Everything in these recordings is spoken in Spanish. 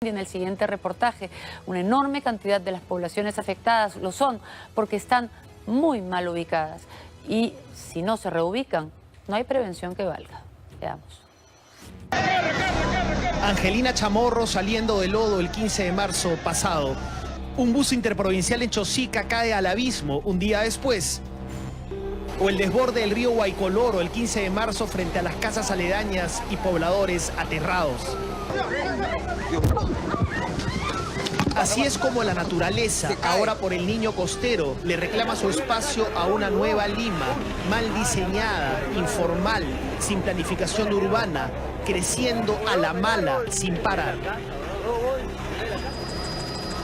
En el siguiente reportaje, una enorme cantidad de las poblaciones afectadas lo son porque están muy mal ubicadas y si no se reubican, no hay prevención que valga. Veamos. Angelina Chamorro saliendo del lodo el 15 de marzo pasado. Un bus interprovincial en Chosica cae al abismo un día después. O el desborde del río Guaycoloro el 15 de marzo frente a las casas aledañas y pobladores aterrados. Así es como la naturaleza, ahora por el niño costero, le reclama su espacio a una nueva Lima, mal diseñada, informal, sin planificación urbana, creciendo a la mala, sin parar.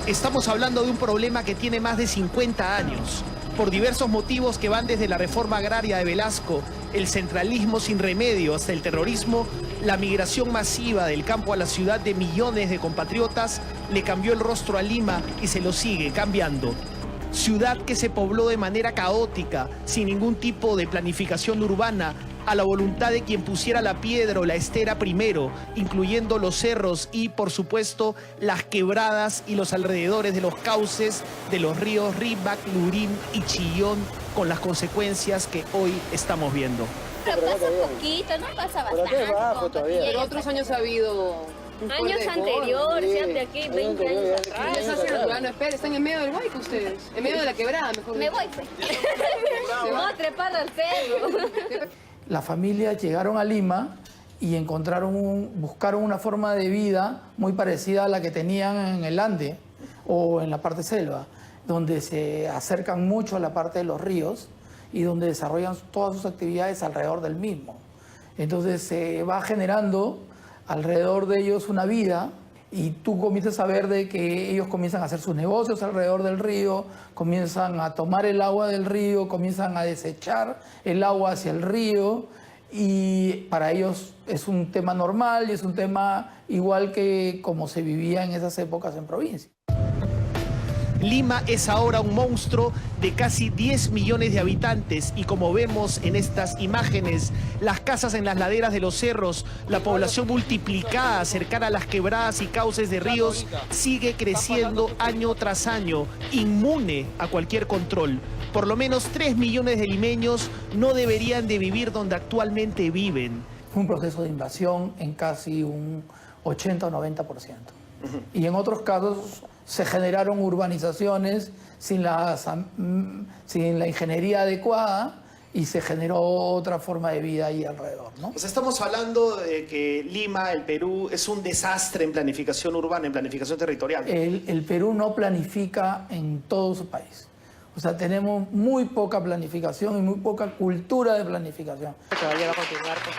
Estamos hablando de un problema que tiene más de 50 años. Por diversos motivos que van desde la reforma agraria de Velasco, el centralismo sin remedio hasta el terrorismo, la migración masiva del campo a la ciudad de millones de compatriotas le cambió el rostro a Lima y se lo sigue cambiando. Ciudad que se pobló de manera caótica, sin ningún tipo de planificación urbana, a la voluntad de quien pusiera la piedra o la estera primero, incluyendo los cerros y, por supuesto, las quebradas y los alrededores de los cauces de los ríos Rímac, Lurín y Chillón, con las consecuencias que hoy estamos viendo. Pero pasa poquito, no pasa bastante. Pero otros años ha habido... Años anteriores, siempre aquí, 20 años atrás. ¿Qué está haciendo? No, espera, están en medio del Guayco ustedes. En medio de la quebrada, mejor dicho. Me voy, pues. Me voy a trepar al cerro. Las familias llegaron a Lima y buscaron una forma de vida muy parecida a la que tenían en el Ande o en la parte selva, donde se acercan mucho a la parte de los ríos y donde desarrollan todas sus actividades alrededor del mismo. Entonces se va generando alrededor de ellos una vida y tú comienzas a ver de que ellos comienzan a hacer sus negocios alrededor del río, comienzan a tomar el agua del río, comienzan a desechar el agua hacia el río y para ellos es un tema normal y es un tema igual que como se vivía en esas épocas en provincia. Lima es ahora un monstruo de casi 10 millones de habitantes y como vemos en estas imágenes, las casas en las laderas de los cerros, la población multiplicada cercana a las quebradas y cauces de ríos sigue creciendo año tras año, inmune a cualquier control. Por lo menos 3 millones de limeños no deberían de vivir donde actualmente viven. Fue un proceso de invasión en casi un 80 o 90%. Y en otros casos se generaron urbanizaciones sin la ingeniería adecuada y se generó otra forma de vida ahí alrededor, ¿no? O sea, estamos hablando de que Lima, el Perú, es un desastre en planificación urbana, en planificación territorial. El Perú no planifica en todo su país. O sea, tenemos muy poca planificación y muy poca cultura de planificación.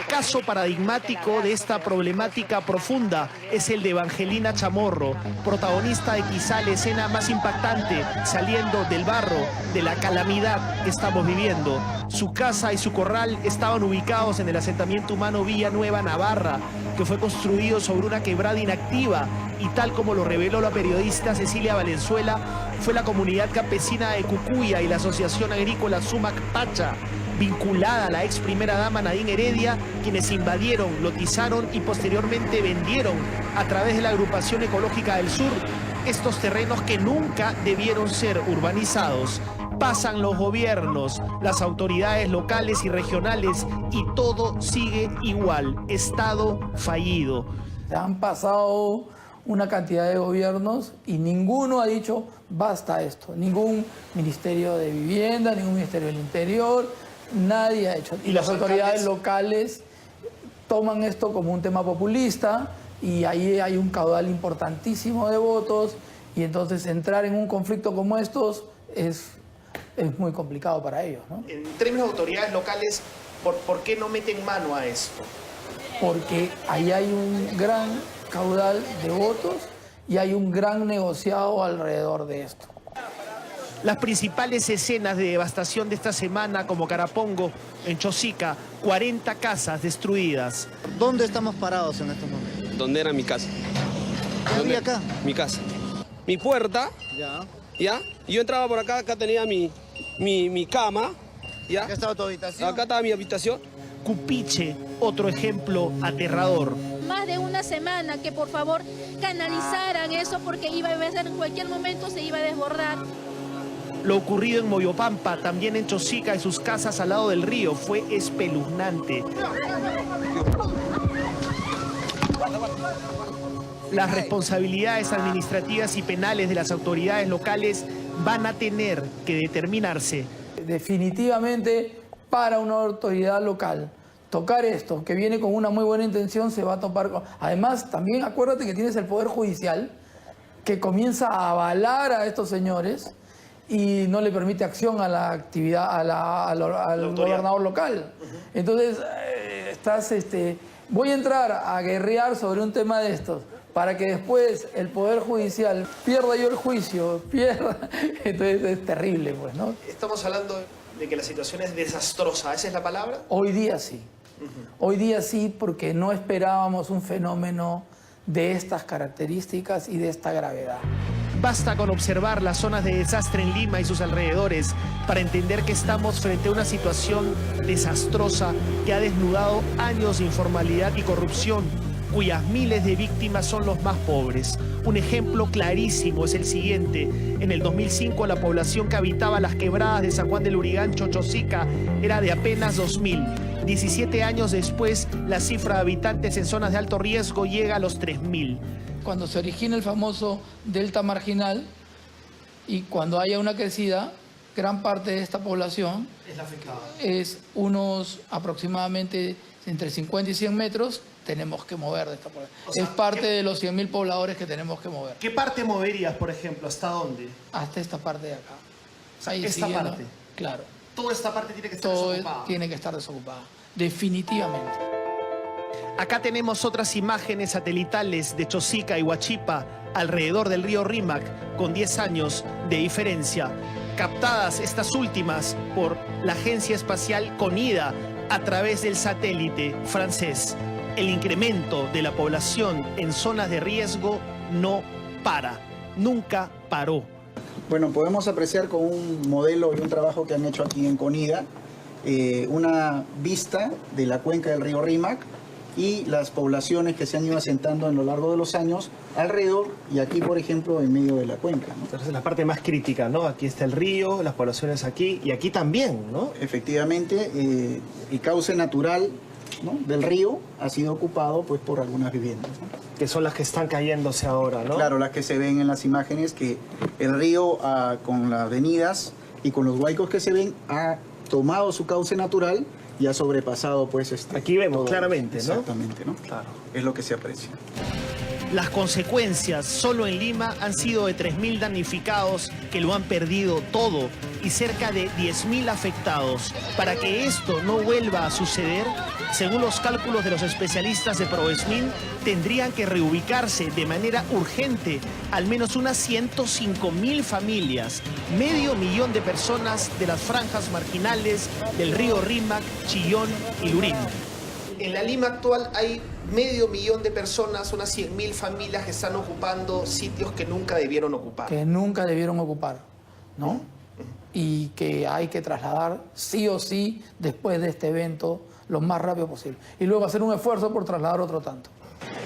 Caso paradigmático de esta problemática profunda es el de Angelina Chamorro, protagonista de quizá la escena más impactante, saliendo del barro, de la calamidad que estamos viviendo. Su casa y su corral estaban ubicados en el asentamiento humano Villa Nueva Navarra, que fue construido sobre una quebrada inactiva y tal como lo reveló la periodista Cecilia Valenzuela, fue la comunidad campesina de Cucuya y la Asociación Agrícola Sumac Pacha, vinculada a la ex primera dama Nadine Heredia, quienes invadieron, lotizaron y posteriormente vendieron a través de la Agrupación Ecológica del Sur estos terrenos que nunca debieron ser urbanizados. Pasan los gobiernos, las autoridades locales y regionales y todo sigue igual, Estado fallido. Han pasado una cantidad de gobiernos y ninguno ha dicho basta esto. Ningún ministerio de vivienda, ningún ministerio del interior, nadie ha hecho. Y las autoridades locales toman esto como un tema populista y ahí hay un caudal importantísimo de votos y entonces entrar en un conflicto como estos es muy complicado para ellos, ¿no? En términos de autoridades locales, ¿por qué no meten mano a esto? Porque ahí hay un gran caudal de votos y hay un gran negociado alrededor de esto. Las principales escenas de devastación de esta semana, como Carapongo, en Chosica, 40 casas destruidas. ¿Dónde estamos parados en estos momentos? ¿Dónde era mi casa? ¿Qué había acá? Mi casa. Mi puerta, ¿ya? Y yo entraba por acá, acá tenía mi cama, ¿ya? ¿Acá estaba tu habitación? Acá estaba mi habitación. Cupiche, otro ejemplo aterrador. más de una semana que por favor canalizaran eso porque iba a ser en cualquier momento se iba a desbordar. Lo ocurrido en Moyopampa, también en Chosica y sus casas al lado del río, fue espeluznante. Las responsabilidades administrativas y penales de las autoridades locales van a tener que determinarse. Definitivamente, para una autoridad local, tocar esto, que viene con una muy buena intención, se va a topar con... Además, también acuérdate que tienes el Poder Judicial, que comienza a avalar a estos señores y no le permite acción a la actividad, al gobernador local. Entonces, voy a entrar a guerrear sobre un tema de estos, para que después el Poder Judicial pierda yo el juicio, entonces es terrible, pues, ¿no? Estamos hablando de que la situación es desastrosa, ¿esa es la palabra? Hoy día sí. Hoy día sí, porque no esperábamos un fenómeno de estas características y de esta gravedad. Basta con observar las zonas de desastre en Lima y sus alrededores para entender que estamos frente a una situación desastrosa que ha desnudado años de informalidad y corrupción, cuyas miles de víctimas son los más pobres. Un ejemplo clarísimo es el siguiente. En el 2005 la población que habitaba las quebradas de San Juan del Urigancho, Chosica, era de apenas 2.000. 17 años después, la cifra de habitantes en zonas de alto riesgo llega a los 3.000. Cuando se origina el famoso delta marginal y cuando haya una crecida, gran parte de esta población es unos aproximadamente entre 50 y 100 metros, tenemos que mover de esta población. O sea, es parte de los 100.000 pobladores que tenemos que mover. ¿Qué parte moverías, por ejemplo? ¿Hasta dónde? Hasta esta parte de acá. O sea, ahí esta siguiendo, parte. Claro. Toda esta parte tiene que estar Todo desocupada. tiene que estar desocupada, definitivamente. Acá tenemos otras imágenes satelitales de Chosica y Huachipa alrededor del río Rímac con 10 años de diferencia. Captadas estas últimas por la Agencia Espacial CONIDA a través del satélite francés. El incremento de la población en zonas de riesgo no para, nunca paró. Bueno, podemos apreciar con un modelo y un trabajo que han hecho aquí en CONIDA una vista de la cuenca del río Rímac y las poblaciones que se han ido asentando a lo largo de los años alrededor y aquí, por ejemplo, en medio de la cuenca, ¿no? Entonces es la parte más crítica, ¿no? Aquí está el río, las poblaciones aquí y aquí también, ¿no? Efectivamente, el cauce natural, ¿no?, del río ha sido ocupado pues por algunas viviendas, ¿no? Que son las que están cayéndose ahora, ¿no? Claro, las que se ven en las imágenes, que el río con las avenidas y con los huaicos que se ven ha tomado su cauce natural y ha sobrepasado pues aquí vemos claramente, ¿no? Exactamente, ¿no? Claro. Es lo que se aprecia. Las consecuencias solo en Lima han sido de 3.000 damnificados que lo han perdido todo y cerca de 10.000 afectados. Para que esto no vuelva a suceder, según los cálculos de los especialistas de Provesmin, tendrían que reubicarse de manera urgente al menos unas 105.000 familias, 500.000 de personas de las franjas marginales del río Rímac, Chillón y Lurín. En la Lima actual hay 500.000 de personas, unas 100.000 familias que están ocupando sitios que nunca debieron ocupar. Que nunca debieron ocupar, ¿no? Y que hay que trasladar sí o sí después de este evento lo más rápido posible. Y luego hacer un esfuerzo por trasladar otro tanto.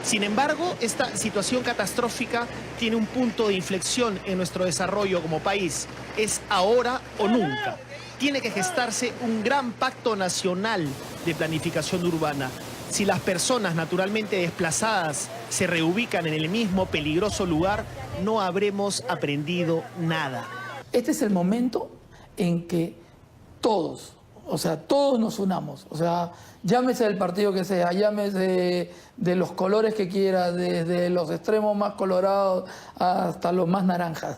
Sin embargo, esta situación catastrófica tiene un punto de inflexión en nuestro desarrollo como país. Es ahora o nunca. Tiene que gestarse un gran pacto nacional de planificación urbana. Si las personas naturalmente desplazadas se reubican en el mismo peligroso lugar, no habremos aprendido nada. Este es el momento en que todos nos unamos. O sea, llámese del partido que sea, llámese de los colores que quiera, desde los extremos más colorados hasta los más naranjas,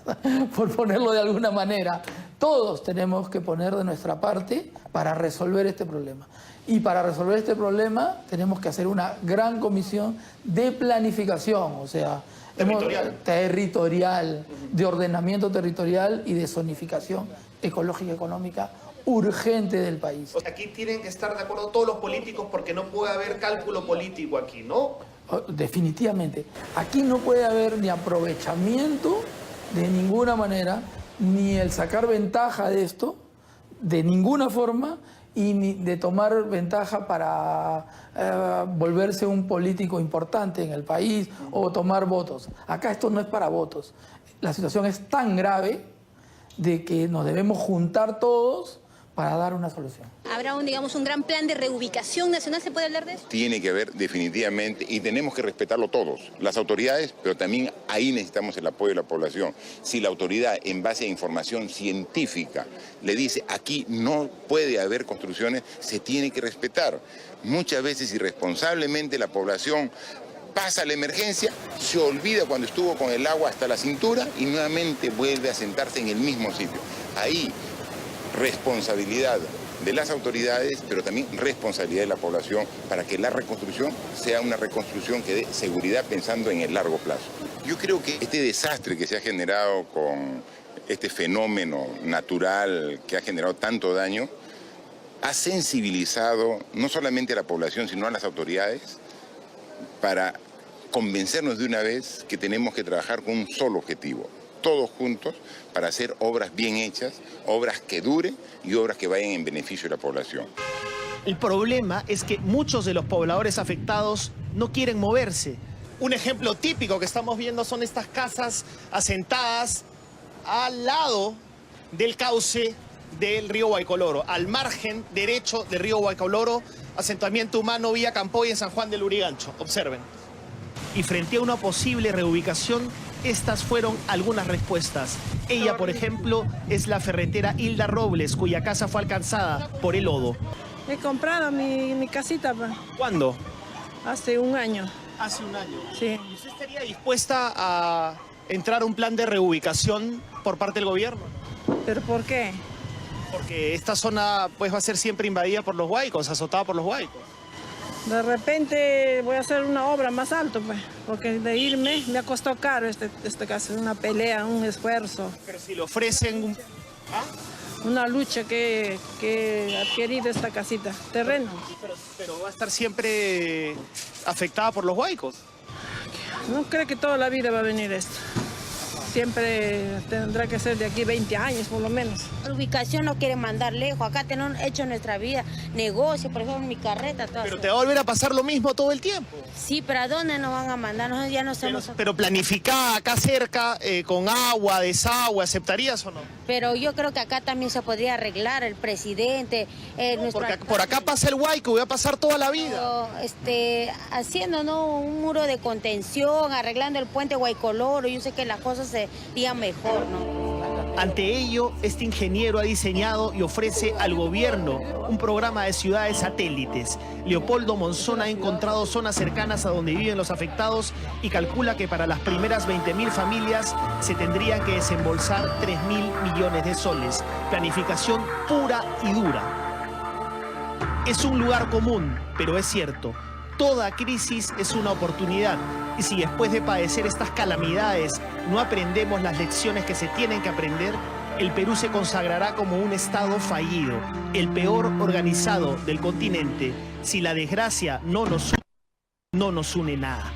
por ponerlo de alguna manera. Todos tenemos que poner de nuestra parte para resolver este problema. Y para resolver este problema tenemos que hacer una gran comisión de planificación, o sea, territorial, de ordenamiento territorial y de zonificación ecológica y económica urgente del país. O sea, aquí tienen que estar de acuerdo todos los políticos porque no puede haber cálculo político aquí, ¿no? Definitivamente. Aquí no puede haber ni aprovechamiento de ninguna manera, ni el sacar ventaja de esto, de ninguna forma, y ni de tomar ventaja para volverse un político importante en el país o tomar votos. Acá esto no es para votos. La situación es tan grave de que nos debemos juntar todos para dar una solución. ¿Habrá un gran plan de reubicación nacional? ¿Se puede hablar de eso? Tiene que haber definitivamente, y tenemos que respetarlo todos, las autoridades, pero también ahí necesitamos el apoyo de la población. Si la autoridad, en base a información científica, le dice aquí no puede haber construcciones, se tiene que respetar. Muchas veces irresponsablemente la población pasa la emergencia, se olvida cuando estuvo con el agua hasta la cintura y nuevamente vuelve a sentarse en el mismo sitio. Ahí, responsabilidad de las autoridades, pero también responsabilidad de la población para que la reconstrucción sea una reconstrucción que dé seguridad pensando en el largo plazo. Yo creo que este desastre que se ha generado con este fenómeno natural que ha generado tanto daño, ha sensibilizado no solamente a la población, sino a las autoridades para convencernos de una vez que tenemos que trabajar con un solo objetivo, todos juntos, para hacer obras bien hechas, obras que duren y obras que vayan en beneficio de la población. El problema es que muchos de los pobladores afectados no quieren moverse. Un ejemplo típico que estamos viendo son estas casas asentadas al lado del cauce del río Guaycoloro, al margen derecho del río Guaycoloro, asentamiento humano Villa Campoy en San Juan del Lurigancho. Observen. Y frente a una posible reubicación, estas fueron algunas respuestas. Ella, por ejemplo, es la ferretera Hilda Robles, cuya casa fue alcanzada por el lodo. He comprado mi casita. ¿Cuándo? Hace un año. Hace un año. Sí. ¿Y usted estaría dispuesta a entrar a un plan de reubicación por parte del gobierno? ¿Pero por qué? Porque esta zona pues va a ser siempre invadida por los huaicos, azotada por los huaicos. De repente voy a hacer una obra más alto, pues, porque de irme me ha costado caro este caso, una pelea, un esfuerzo. Pero si le ofrecen una lucha que he adquirido esta casita, terreno. Pero va a estar siempre afectada por los huaicos. No creo que toda la vida va a venir esto. Siempre tendrá que ser de aquí 20 años por lo menos. La ubicación no quiere mandar lejos. Acá tenemos hecho nuestra vida, negocio, por ejemplo, mi carreta. Pero te va a volver a pasar lo mismo todo el tiempo. Sí, pero ¿a dónde nos van a mandar? Nosotros ya no somos... Pero planificada acá cerca, con agua, desagüe, ¿aceptarías o no? Pero yo creo que acá también se podría arreglar el presidente. Porque por acá pasa el huaico, voy a pasar toda la vida. Haciendo, ¿no?, un muro de contención, arreglando el puente Guaycoloro. Yo sé que las cosas serían mejor, ¿no? Ante ello, este ingeniero ha diseñado y ofrece al gobierno un programa de ciudades satélites. Leopoldo Monzón ha encontrado zonas cercanas a donde viven los afectados y calcula que para las primeras 20.000 familias se tendrían que desembolsar 3.000 millones de soles. Planificación pura y dura. Es un lugar común, pero es cierto. Toda crisis es una oportunidad. Y si después de padecer estas calamidades no aprendemos las lecciones que se tienen que aprender, el Perú se consagrará como un estado fallido, el peor organizado del continente. Si la desgracia no nos une nada.